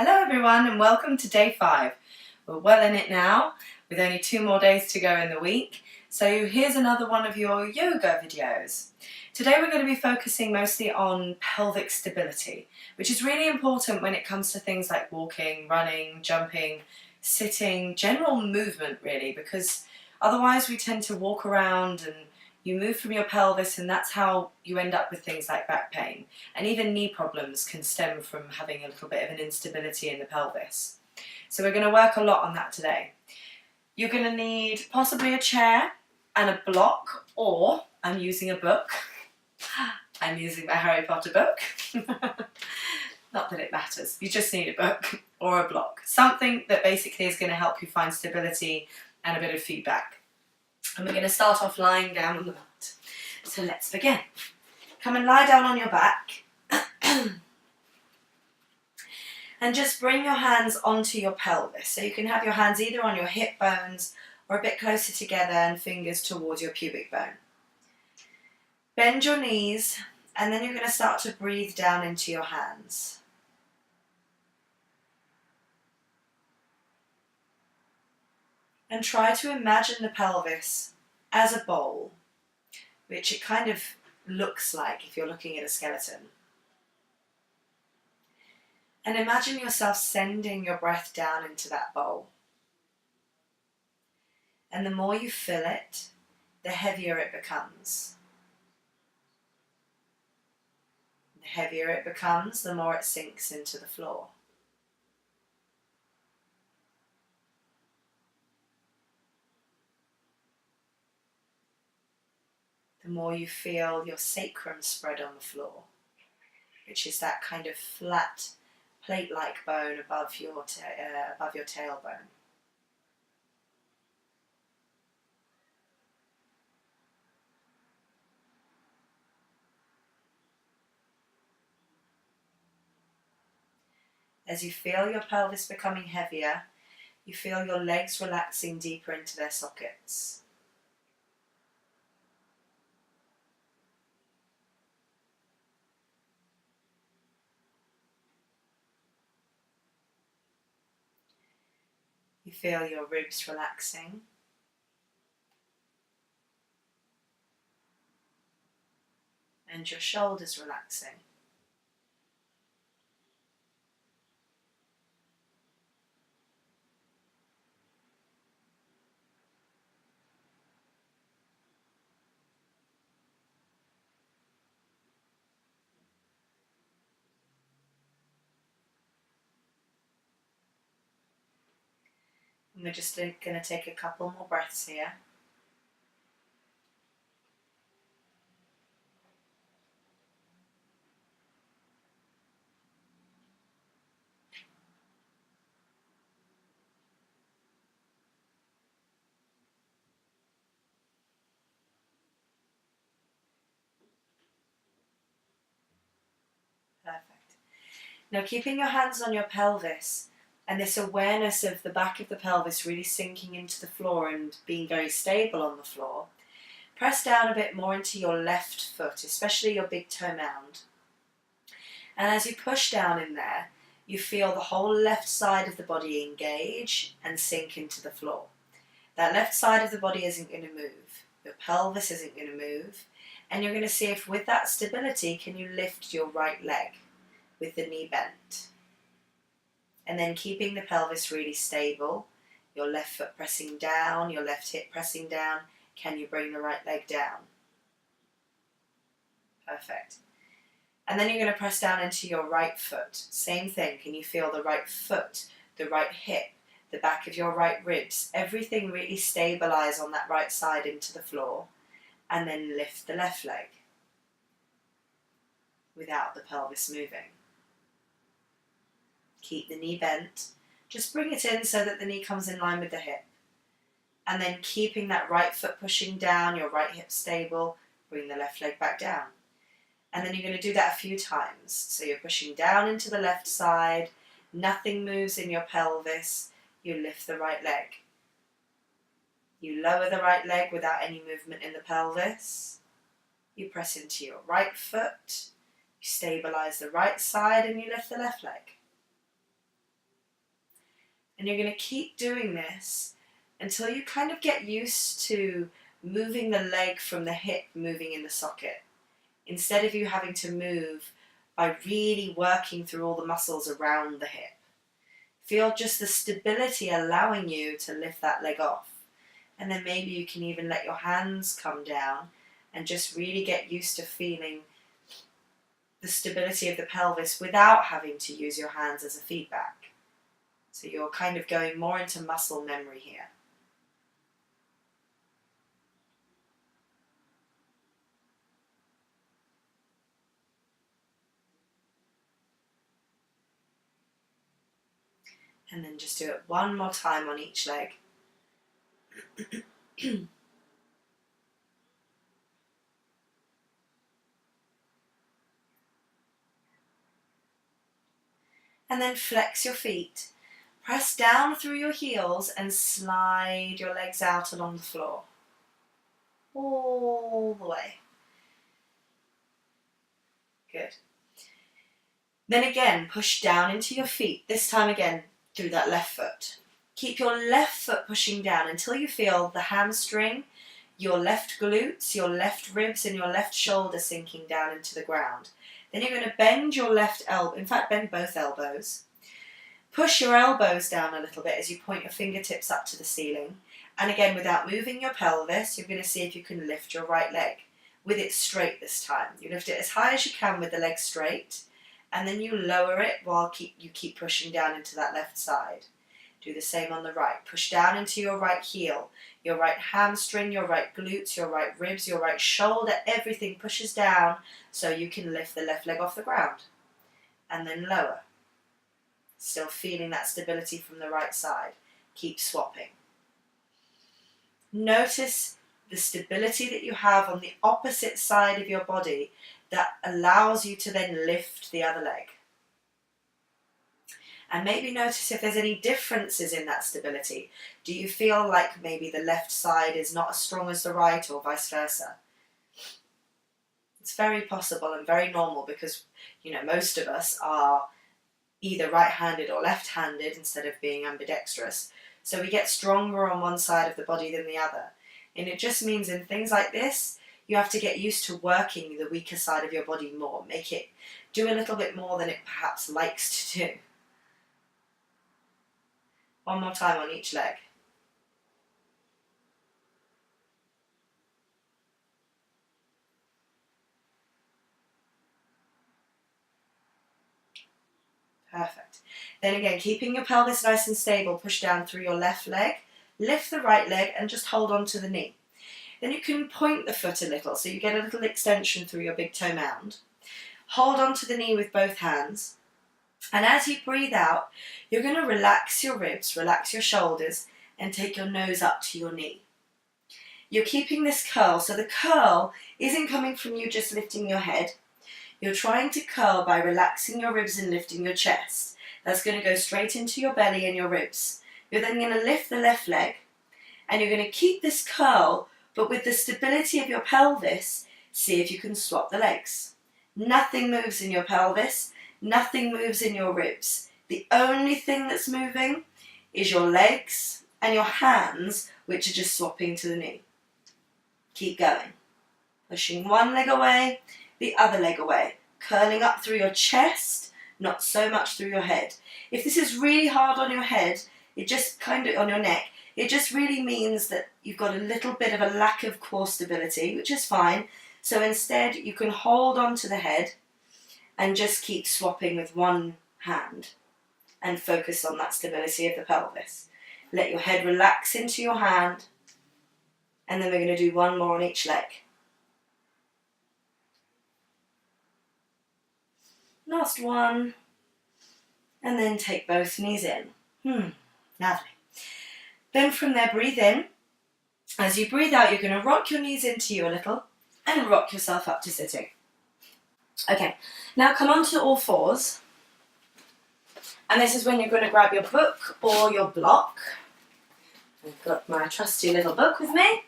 Hello everyone and welcome to day 5. We're well in it now with only 2 more days to go in the week. So here's another one of your yoga videos. Today we're going to be focusing mostly on pelvic stability, which is really important when it comes to things like walking, running, jumping, sitting, general movement really, because otherwise we tend to walk around and you move from your pelvis, and that's how you end up with things like back pain. And even knee problems can stem from having a little bit of an instability in the pelvis. So we're going to work a lot on that today. You're going to need possibly a chair and a block, or I'm using a book. I'm using my Harry Potter book. Not that it matters. You just need a book or a block. Something that basically is going to help you find stability and a bit of feedback. And we're going to start off lying down on the mat. So let's begin. Come and lie down on your back. And just bring your hands onto your pelvis. So you can have your hands either on your hip bones or a bit closer together and fingers towards your pubic bone. Bend your knees and then you're going to start to breathe down into your hands. And try to imagine the pelvis as a bowl, which it kind of looks like if you're looking at a skeleton. And imagine yourself sending your breath down into that bowl. And the more you fill it, the heavier it becomes. The heavier it becomes, the more it sinks into the floor. The more you feel your sacrum spread on the floor, which is that kind of flat, plate-like bone above your tailbone. As you feel your pelvis becoming heavier, you feel your legs relaxing deeper into their sockets. You feel your ribs relaxing. And your shoulders relaxing. And we're just going to take a couple more breaths here. Perfect. Now keeping your hands on your pelvis and this awareness of the back of the pelvis really sinking into the floor and being very stable on the floor, press down a bit more into your left foot, especially your big toe mound. And as you push down in there, you feel the whole left side of the body engage and sink into the floor. That left side of the body isn't going to move. Your pelvis isn't going to move. And you're going to see if with that stability, can you lift your right leg with the knee bent. And then keeping the pelvis really stable, your left foot pressing down, your left hip pressing down. Can you bring the right leg down? Perfect. And then you're going to press down into your right foot. Same thing. Can you feel the right foot, the right hip, the back of your right ribs? Everything really stabilize on that right side into the floor. And then lift the left leg without the pelvis moving. Keep the knee bent. Just bring it in so that the knee comes in line with the hip. And then keeping that right foot pushing down, your right hip stable, bring the left leg back down. And then you're going to do that a few times. So you're pushing down into the left side, nothing moves in your pelvis, you lift the right leg. You lower the right leg without any movement in the pelvis. You press into your right foot, you stabilize the right side and you lift the left leg. And you're going to keep doing this until you kind of get used to moving the leg from the hip moving in the socket, instead of you having to move by really working through all the muscles around the hip. Feel just the stability allowing you to lift that leg off. And then maybe you can even let your hands come down and just really get used to feeling the stability of the pelvis without having to use your hands as a feedback. So you're kind of going more into muscle memory here. And then just do it one more time on each leg. And then flex your feet. Press down through your heels and slide your legs out along the floor. All the way. Good. Then again, push down into your feet, this time again through that left foot. Keep your left foot pushing down until you feel the hamstring, your left glutes, your left ribs and your left shoulder sinking down into the ground. Then you're going to bend your left elbow, in fact bend both elbows. Push your elbows down a little bit as you point your fingertips up to the ceiling. And again, without moving your pelvis, you're going to see if you can lift your right leg. With it straight this time. You lift it as high as you can with the leg straight. And then you lower it while you keep pushing down into that left side. Do the same on the right. Push down into your right heel, your right hamstring, your right glutes, your right ribs, your right shoulder. Everything pushes down so you can lift the left leg off the ground. And then lower. Still feeling that stability from the right side. Keep swapping. Notice the stability that you have on the opposite side of your body that allows you to then lift the other leg. And maybe notice if there's any differences in that stability. Do you feel like maybe the left side is not as strong as the right or vice versa? It's very possible and very normal because, most of us are either right-handed or left-handed instead of being ambidextrous. So we get stronger on one side of the body than the other. And it just means in things like this, you have to get used to working the weaker side of your body more. Make it do a little bit more than it perhaps likes to do. One more time on each leg. Perfect. Then again, keeping your pelvis nice and stable, push down through your left leg, lift the right leg and just hold on to the knee. Then you can point the foot a little so you get a little extension through your big toe mound. Hold on to the knee with both hands. And as you breathe out, you're going to relax your ribs, relax your shoulders, and take your nose up to your knee. You're keeping this curl, so the curl isn't coming from you just lifting your head. You're trying to curl by relaxing your ribs and lifting your chest. That's going to go straight into your belly and your ribs. You're then going to lift the left leg, and you're going to keep this curl, but with the stability of your pelvis, see if you can swap the legs. Nothing moves in your pelvis. Nothing moves in your ribs. The only thing that's moving is your legs and your hands, which are just swapping to the knee. Keep going. Pushing one leg away, the other leg away. Curling up through your chest, not so much through your head. If this is really hard on your head, it just kind of, on your neck, it just really means that you've got a little bit of a lack of core stability, which is fine. So instead, you can hold on to the head and just keep swapping with one hand and focus on that stability of the pelvis. Let your head relax into your hand, and then we're going to do one more on each leg. Last one, and then take both knees in. Lovely. Then from there, breathe in. As you breathe out, you're going to rock your knees into you a little and rock yourself up to sitting. Okay, now come on to all fours, and this is when you're going to grab your book or your block. I've got my trusty little book with me,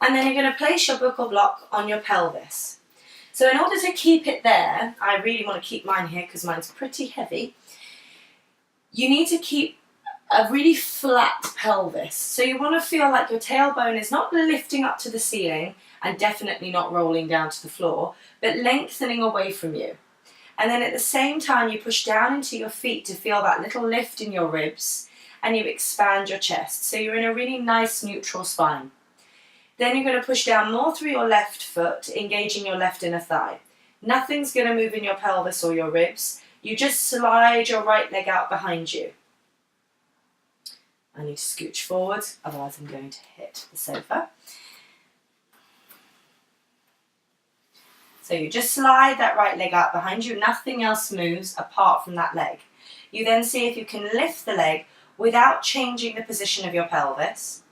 and then you're going to place your book or block on your pelvis. So in order to keep it there, I really want to keep mine here because mine's pretty heavy, you need to keep a really flat pelvis. So you want to feel like your tailbone is not lifting up to the ceiling and definitely not rolling down to the floor, but lengthening away from you. And then at the same time, you push down into your feet to feel that little lift in your ribs, and you expand your chest. So you're in a really nice neutral spine. Then you're going to push down more through your left foot, engaging your left inner thigh. Nothing's going to move in your pelvis or your ribs. You just slide your right leg out behind you. I need to scooch forward, otherwise I'm going to hit the sofa. So you just slide that right leg out behind you. Nothing else moves apart from that leg. You then see if you can lift the leg without changing the position of your pelvis.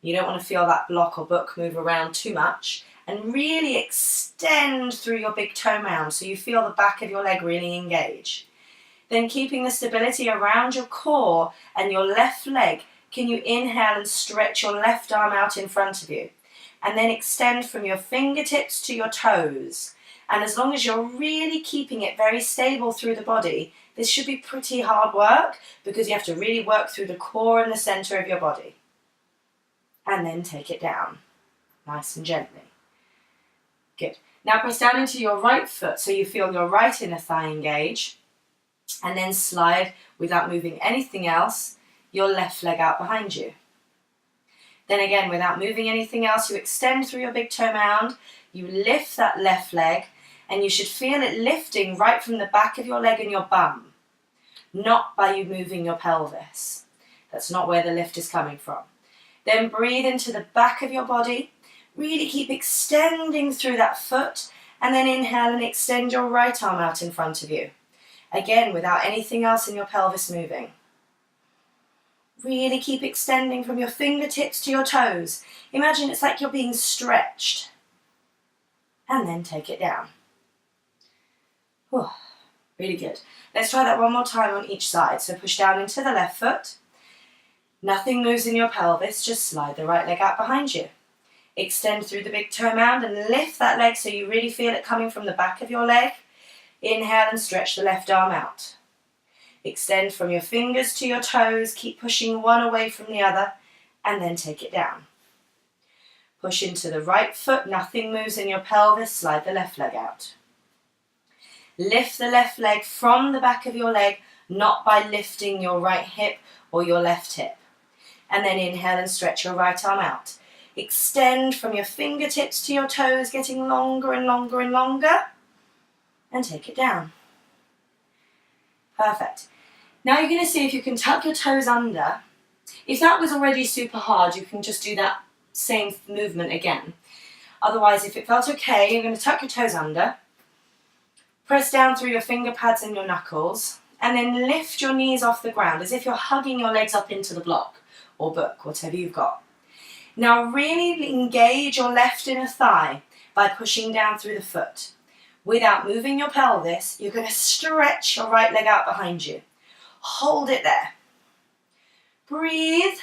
You don't want to feel that block or book move around too much. And really extend through your big toe mound so you feel the back of your leg really engage. Then keeping the stability around your core and your left leg, can you inhale and stretch your left arm out in front of you? And then extend from your fingertips to your toes. And as long as you're really keeping it very stable through the body, this should be pretty hard work because you have to really work through the core and the center of your body. And then take it down, nice and gently. Good. Now press down into your right foot so you feel your right inner thigh engage. And then slide, without moving anything else, your left leg out behind you. Then again, without moving anything else, you extend through your big toe mound, you lift that left leg, and you should feel it lifting right from the back of your leg and your bum, not by you moving your pelvis. That's not where the lift is coming from. Then breathe into the back of your body, really keep extending through that foot, and then inhale and extend your right arm out in front of you. Again, without anything else in your pelvis moving. Really keep extending from your fingertips to your toes. Imagine it's like you're being stretched. And then take it down. Whew, really good. Let's try that one more time on each side. So push down into the left foot. Nothing moves in your pelvis, just slide the right leg out behind you. Extend through the big toe mound and lift that leg so you really feel it coming from the back of your leg. Inhale and stretch the left arm out. Extend from your fingers to your toes, keep pushing one away from the other, and then take it down. Push into the right foot, nothing moves in your pelvis, slide the left leg out. Lift the left leg from the back of your leg, not by lifting your right hip or your left hip. And then inhale and stretch your right arm out. Extend from your fingertips to your toes, getting longer and longer and longer. And take it down. Perfect. Now you're going to see if you can tuck your toes under. If that was already super hard, you can just do that same movement again. Otherwise, if it felt okay, you're going to tuck your toes under. Press down through your finger pads and your knuckles. And then lift your knees off the ground as if you're hugging your legs up into the block or book, whatever you've got. Now really engage your left inner thigh by pushing down through the foot. Without moving your pelvis, you're going to stretch your right leg out behind you. Hold it there. Breathe.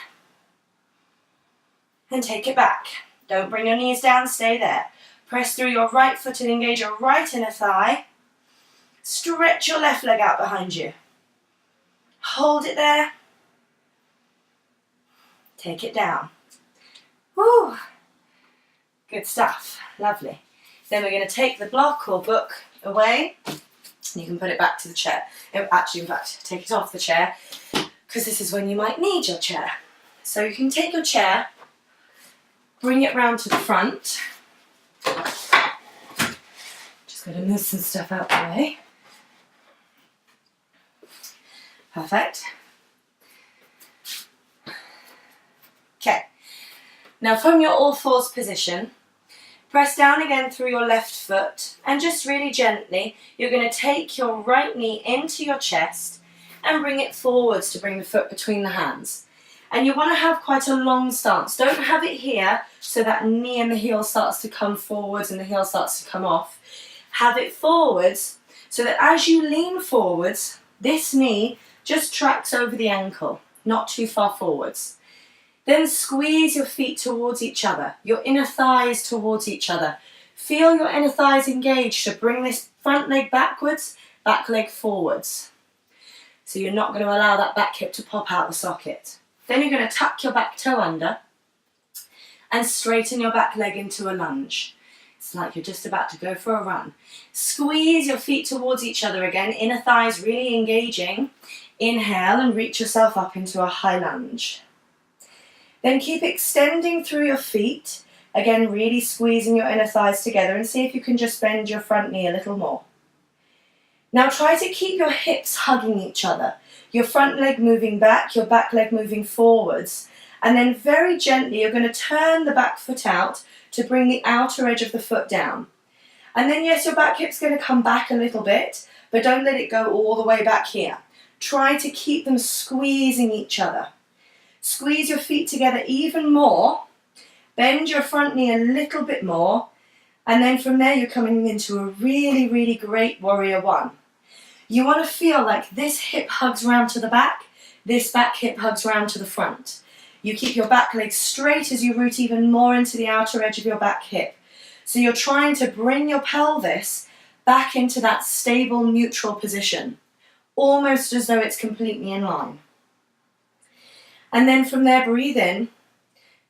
And take it back. Don't bring your knees down, stay there. Press through your right foot and engage your right inner thigh. Stretch your left leg out behind you. Hold it there. Take it down. Woo! Good stuff. Lovely. Then we're going to take the block or book away. You can put it back to the chair. Actually, in fact, take it off the chair because this is when you might need your chair. So you can take your chair, bring it round to the front. Just got to move some stuff out the way. Perfect. Okay. Now from your all fours position, press down again through your left foot and just really gently, you're going to take your right knee into your chest and bring it forwards to bring the foot between the hands. And you want to have quite a long stance. Don't have it here so that knee and the heel starts to come forwards and the heel starts to come off. Have it forwards so that as you lean forwards, this knee just tracks over the ankle, not too far forwards. Then squeeze your feet towards each other, your inner thighs towards each other. Feel your inner thighs engaged, so bring this front leg backwards, back leg forwards. So you're not going to allow that back hip to pop out the socket. Then you're going to tuck your back toe under and straighten your back leg into a lunge. It's like you're just about to go for a run. Squeeze your feet towards each other again, inner thighs really engaging. Inhale and reach yourself up into a high lunge. Then keep extending through your feet, again really squeezing your inner thighs together, and see if you can just bend your front knee a little more. Now try to keep your hips hugging each other, your front leg moving back, your back leg moving forwards, and then very gently you're going to turn the back foot out to bring the outer edge of the foot down. And then yes, your back hip's going to come back a little bit, but don't let it go all the way back here. Try to keep them squeezing each other. Squeeze your feet together even more, bend your front knee a little bit more, and then from there you're coming into a really, really great warrior one. You want to feel like this hip hugs round to the back, this back hip hugs round to the front. You keep your back leg straight as you root even more into the outer edge of your back hip. So you're trying to bring your pelvis back into that stable, neutral position, almost as though it's completely in line. And then from there, breathe in.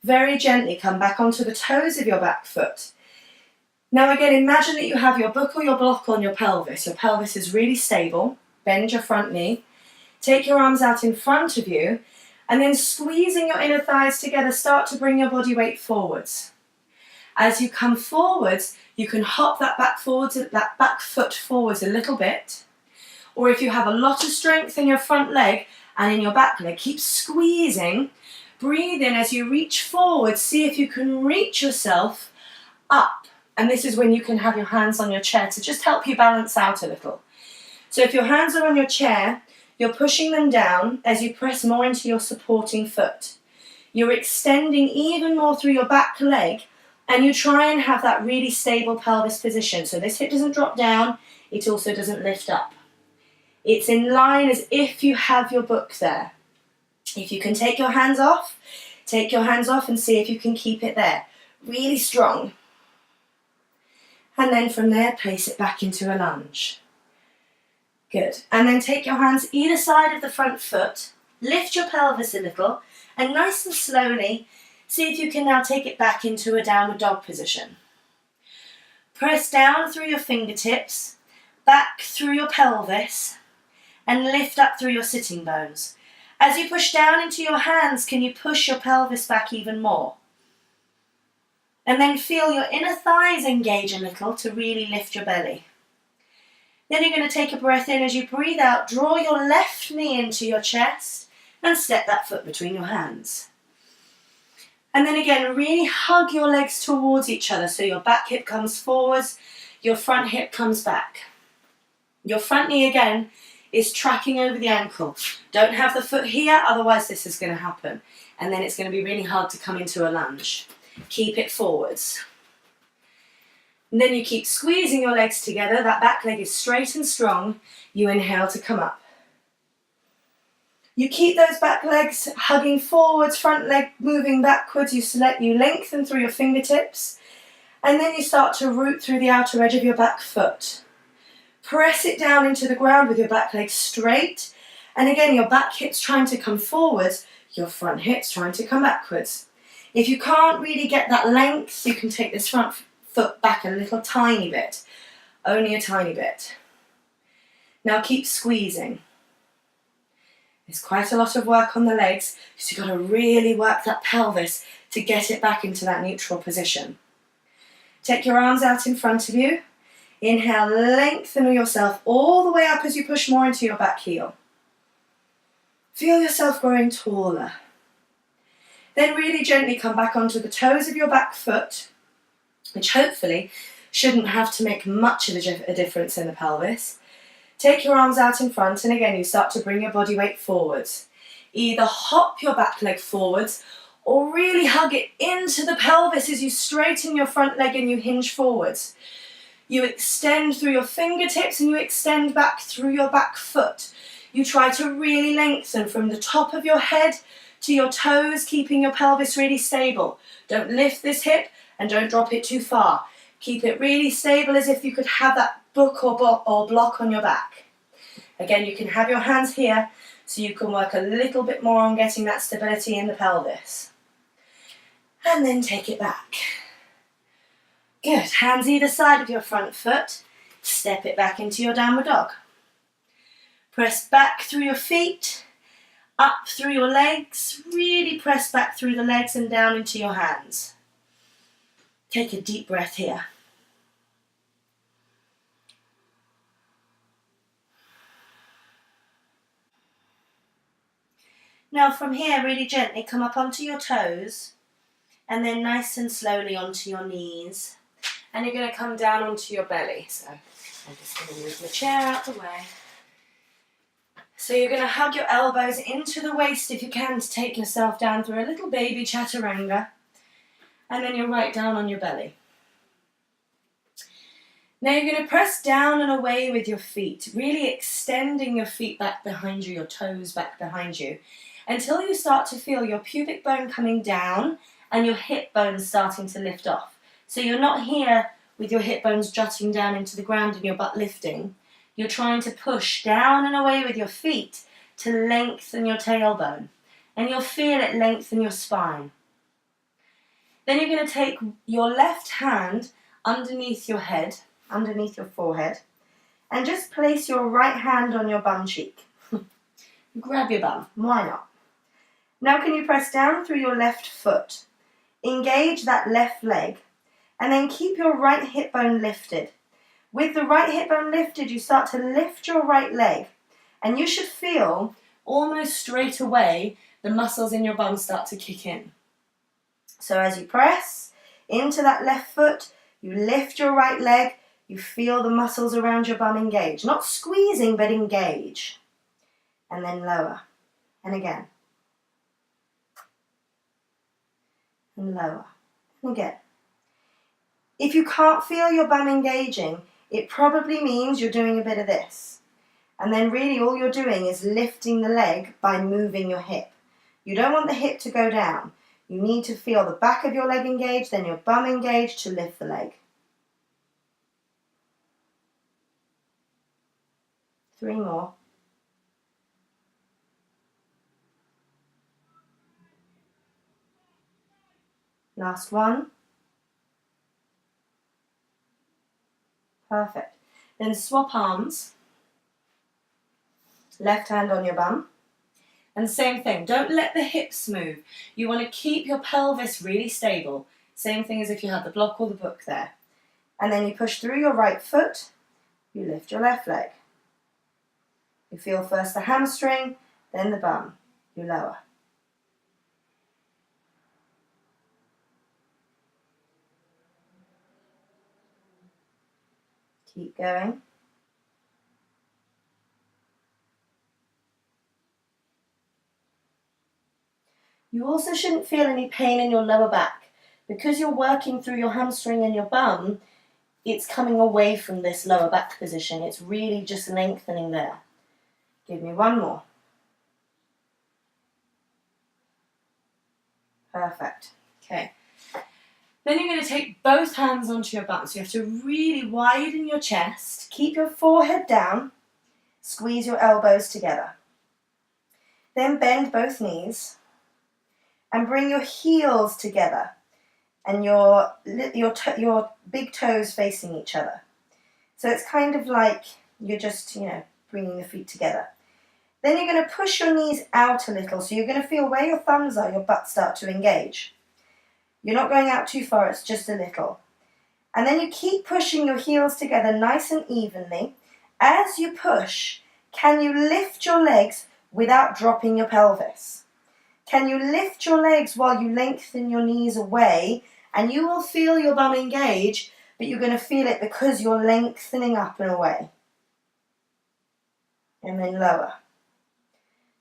Very gently come back onto the toes of your back foot. Now again, imagine that you have your book or your block on your pelvis. Your pelvis is really stable. Bend your front knee. Take your arms out in front of you, and then squeezing your inner thighs together, start to bring your body weight forwards. As you come forwards, you can hop that back foot forwards a little bit. Or if you have a lot of strength in your front leg and in your back leg, keep squeezing. Breathe in as you reach forward. See if you can reach yourself up. And this is when you can have your hands on your chair to just help you balance out a little. So if your hands are on your chair, you're pushing them down as you press more into your supporting foot. You're extending even more through your back leg, and you try and have that really stable pelvis position. So this hip doesn't drop down, it also doesn't lift up. It's in line as if you have your book there. If you can take your hands off and see if you can keep it there. Really strong. And then from there, place it back into a lunge. Good. And then take your hands either side of the front foot, lift your pelvis a little, and nice and slowly, see if you can now take it back into a downward dog position. Press down through your fingertips, back through your pelvis, and lift up through your sitting bones. As you push down into your hands, can you push your pelvis back even more? And then feel your inner thighs engage a little to really lift your belly. Then you're going to take a breath in. As you breathe out, draw your left knee into your chest and step that foot between your hands. And then again, really hug your legs towards each other so your back hip comes forwards, your front hip comes back. Your front knee again is tracking over the ankle. Don't have the foot here, otherwise this is going to happen. And then it's going to be really hard to come into a lunge. Keep it forwards. And then you keep squeezing your legs together. That back leg is straight and strong. You inhale to come up. You keep those back legs hugging forwards, front leg moving backwards. You lengthen through your fingertips. And then you start to root through the outer edge of your back foot. Press it down into the ground with your back leg straight. And again, your back hip's trying to come forwards, your front hip's trying to come backwards. If you can't really get that length, you can take this front foot back a little tiny bit. Only a tiny bit. Now keep squeezing. There's quite a lot of work on the legs, so you've got to really work that pelvis to get it back into that neutral position. Take your arms out in front of you. Inhale, lengthen yourself all the way up as you push more into your back heel. Feel yourself growing taller. Then really gently come back onto the toes of your back foot, which hopefully shouldn't have to make much of a difference in the pelvis. Take your arms out in front, and again you start to bring your body weight forwards. Either hop your back leg forwards or really hug it into the pelvis as you straighten your front leg and you hinge forwards. You extend through your fingertips and you extend back through your back foot. You try to really lengthen from the top of your head to your toes, keeping your pelvis really stable. Don't lift this hip and don't drop it too far. Keep it really stable as if you could have that book or block on your back. Again, you can have your hands here so you can work a little bit more on getting that stability in the pelvis. And then take it back. Good. Hands either side of your front foot. Step it back into your downward dog. Press back through your feet, up through your legs. Really press back through the legs and down into your hands. Take a deep breath here. Now from here, really gently come up onto your toes and then nice and slowly onto your knees. And you're going to come down onto your belly. So I'm just going to move my chair out the way. So you're going to hug your elbows into the waist if you can to take yourself down through a little baby chaturanga. And then you're right down on your belly. Now you're going to press down and away with your feet, really extending your feet back behind you, your toes back behind you, until you start to feel your pubic bone coming down and your hip bones starting to lift off. So you're not here with your hip bones jutting down into the ground and your butt lifting. You're trying to push down and away with your feet to lengthen your tailbone. And you'll feel it lengthen your spine. Then you're going to take your left hand underneath your head, underneath your forehead, and just place your right hand on your bum cheek. Grab your bum, why not? Now can you press down through your left foot, engage that left leg, and then keep your right hip bone lifted. With the right hip bone lifted, you start to lift your right leg, and you should feel almost straight away the muscles in your bum start to kick in. So as you press into that left foot, you lift your right leg, you feel the muscles around your bum engage. Not squeezing, but engage. And then lower. And again. And lower. And again. If you can't feel your bum engaging, it probably means you're doing a bit of this. And then really all you're doing is lifting the leg by moving your hip. You don't want the hip to go down. You need to feel the back of your leg engage, then your bum engage to lift the leg. 3 more. Last one. Perfect. Then swap arms. Left hand on your bum. And same thing, don't let the hips move. You want to keep your pelvis really stable. Same thing as if you had the block or the book there. And then you push through your right foot, you lift your left leg. You feel first the hamstring, then the bum. You lower. Keep going. You also shouldn't feel any pain in your lower back. Because you're working through your hamstring and your bum, it's coming away from this lower back position. It's really just lengthening there. Give me 1 more. Perfect. Okay. Then you're going to take both hands onto your butt. So you have to really widen your chest. Keep your forehead down. Squeeze your elbows together. Then bend both knees. And bring your heels together and your big toes facing each other. So it's kind of like you're just, bringing the feet together. Then you're going to push your knees out a little. So you're going to feel where your thumbs are, your butt start to engage. You're not going out too far, it's just a little. And then you keep pushing your heels together nice and evenly. As you push, can you lift your legs without dropping your pelvis? Can you lift your legs while you lengthen your knees away, and you will feel your bum engage, but you're going to feel it because you're lengthening up and away. And then lower.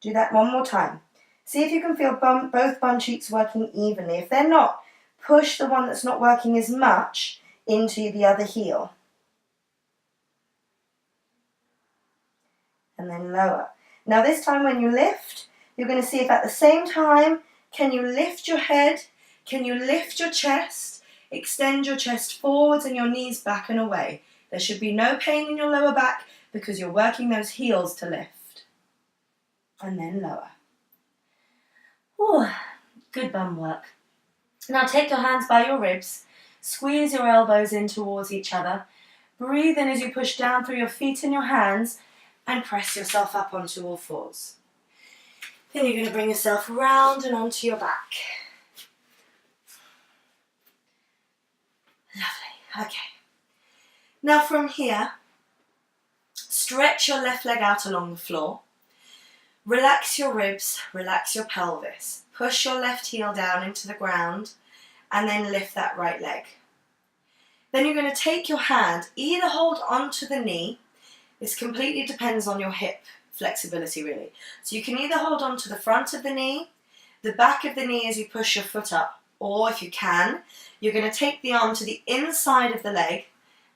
Do that 1 more time. See if you can feel both bum cheeks working evenly. If they're not, push the one that's not working as much into the other heel. And then lower. Now this time when you lift, you're going to see if at the same time, can you lift your head, can you lift your chest, extend your chest forwards and your knees back and away. There should be no pain in your lower back, because you're working those heels to lift. And then lower. Ooh, good bum work. Now take your hands by your ribs, squeeze your elbows in towards each other, breathe in as you push down through your feet and your hands, and press yourself up onto all fours. Then you're going to bring yourself round and onto your back. Lovely, okay. Now from here, stretch your left leg out along the floor. Relax your ribs, relax your pelvis. Push your left heel down into the ground and then lift that right leg. Then you're going to take your hand, either hold onto the knee. This completely depends on your hip flexibility really. So you can either hold on to the front of the knee, the back of the knee as you push your foot up, or if you can, you're going to take the arm to the inside of the leg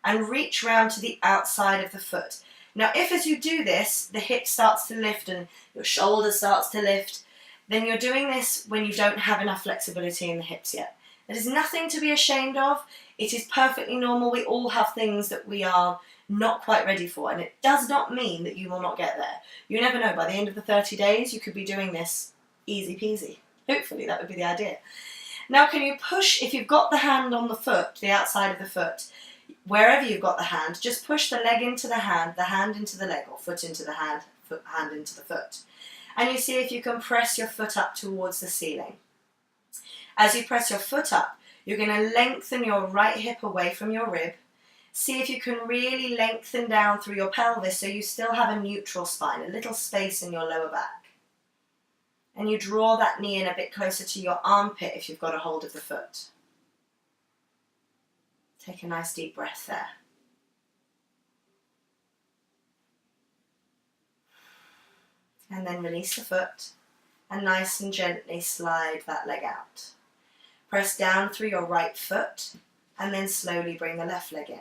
and reach round to the outside of the foot. Now if as you do this, the hip starts to lift and your shoulder starts to lift, then you're doing this when you don't have enough flexibility in the hips yet. There is nothing to be ashamed of. It is perfectly normal. We all have things that we are not quite ready for, and it does not mean that you will not get there. You never know, by the end of the 30 days you could be doing this easy peasy. Hopefully that would be the idea. Now can you push, if you've got the hand on the foot, the outside of the foot, wherever you've got the hand, just push the leg into the hand into the leg, or foot into the hand into the foot. And you see if you can press your foot up towards the ceiling. As you press your foot up, you're going to lengthen your right hip away from your rib. See if you can really lengthen down through your pelvis so you still have a neutral spine, a little space in your lower back. And you draw that knee in a bit closer to your armpit if you've got a hold of the foot. Take a nice deep breath there. And then release the foot and nice and gently slide that leg out. Press down through your right foot and then slowly bring the left leg in.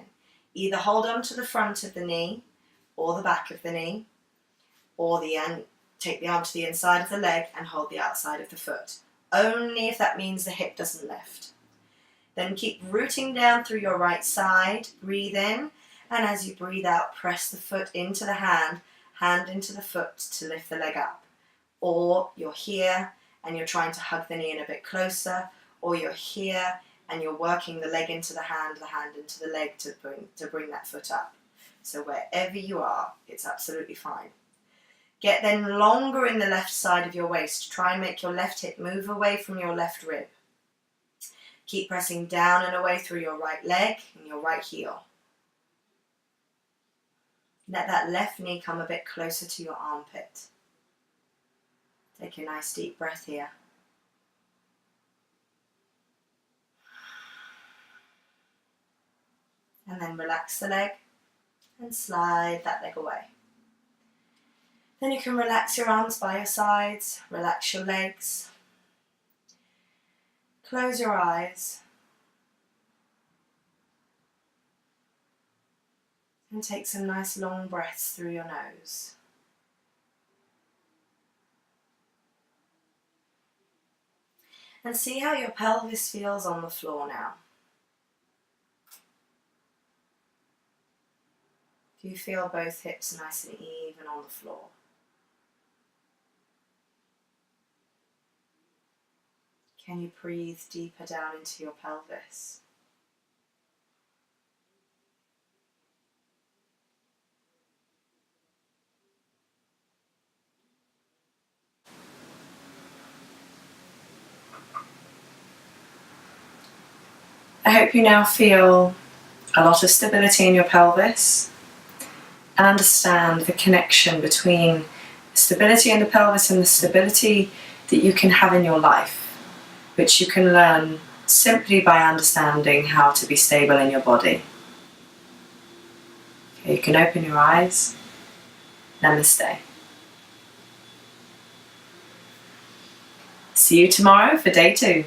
Either hold on to the front of the knee or the back of the knee, or take the arm to the inside of the leg and hold the outside of the foot. Only if that means the hip doesn't lift. Then keep rooting down through your right side, breathe in, and as you breathe out, press the foot into the hand into the foot to lift the leg up. Or you're here and you're trying to hug the knee in a bit closer, or you're here and you're working the leg into the hand into the leg to bring that foot up. So wherever you are, it's absolutely fine. Get then longer in the left side of your waist. Try and make your left hip move away from your left rib. Keep pressing down and away through your right leg and your right heel. Let that left knee come a bit closer to your armpit. Take a nice deep breath here. And then relax the leg and slide that leg away. Then you can relax your arms by your sides, relax your legs. Close your eyes. And take some nice long breaths through your nose. And see how your pelvis feels on the floor now. Do you feel both hips nice and even on the floor? Can you breathe deeper down into your pelvis? I hope you now feel a lot of stability in your pelvis and understand the connection between the stability in the pelvis and the stability that you can have in your life, which you can learn simply by understanding how to be stable in your body. Okay, you can open your eyes. Namaste. See you tomorrow for day 2.